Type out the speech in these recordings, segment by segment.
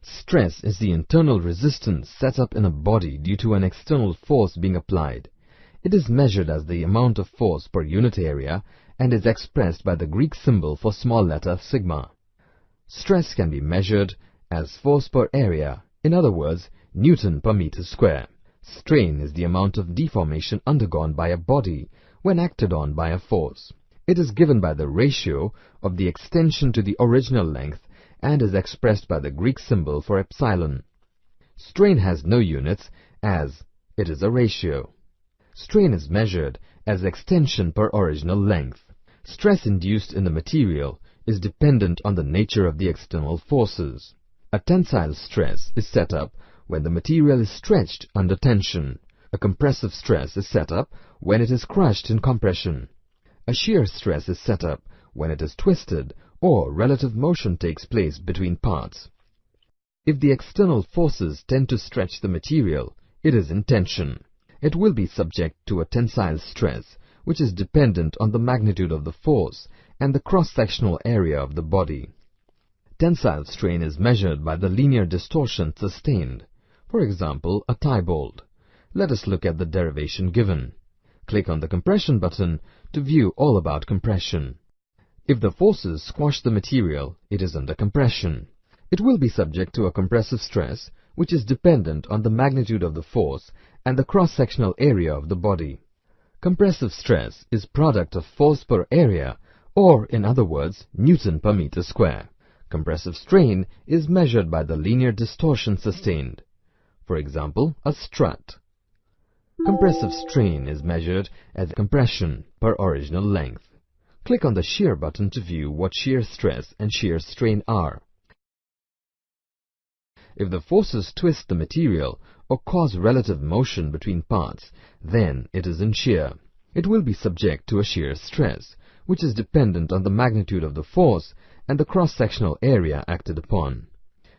Stress is the internal resistance set up in a body due to an external force being applied. It is measured as the amount of force per unit area and is expressed by the Greek symbol for small letter sigma. Stress can be measured as force per area, in other words, Newton per meter square. Strain is the amount of deformation undergone by a body when acted on by a force. It is given by the ratio of the extension to the original length and is expressed by the Greek symbol for epsilon. Strain has no units as it is a ratio. Strain is measured as extension per original length. Stress induced in the material is dependent on the nature of the external forces. A tensile stress is set up when the material is stretched under tension. A compressive stress is set up when it is crushed in compression. A shear stress is set up when it is twisted or relative motion takes place between parts. If the external forces tend to stretch the material, it is in tension. It will be subject to a tensile stress, which is dependent on the magnitude of the force and the cross-sectional area of the body. Tensile strain is measured by the linear distortion sustained. For example, a tie bolt. Let us look at the derivation given. Click on the compression button to view all about compression. If the forces squash the material, it is under compression. It will be subject to a compressive stress, which is dependent on the magnitude of the force and the cross-sectional area of the body. Compressive stress is product of force per area, or in other words, Newton per meter square. Compressive strain is measured by the linear distortion sustained. For example, a strut. Compressive strain is measured as compression per original length. Click on the shear button to view what shear stress and shear strain are. If the forces twist the material or cause relative motion between parts, then it is in shear. It will be subject to a shear stress, which is dependent on the magnitude of the force and the cross-sectional area acted upon.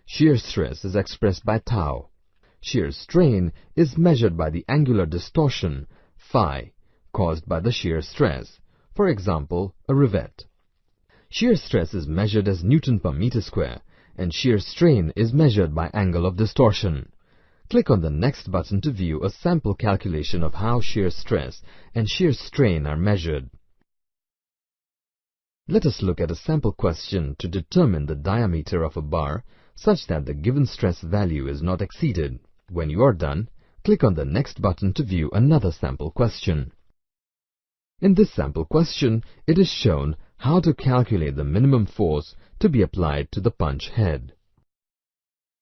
Shear stress is expressed by tau. Shear strain is measured by the angular distortion, phi, caused by the shear stress. For example, a rivet. Shear stress is measured as Newton per meter square, and shear strain is measured by angle of distortion. Click on the next button to view a sample calculation of how shear stress and shear strain are measured. Let us look at a sample question to determine the diameter of a bar such that the given stress value is not exceeded. When you are done, click on the next button to view another sample question. In this sample question, it is shown how to calculate the minimum force to be applied to the punch head.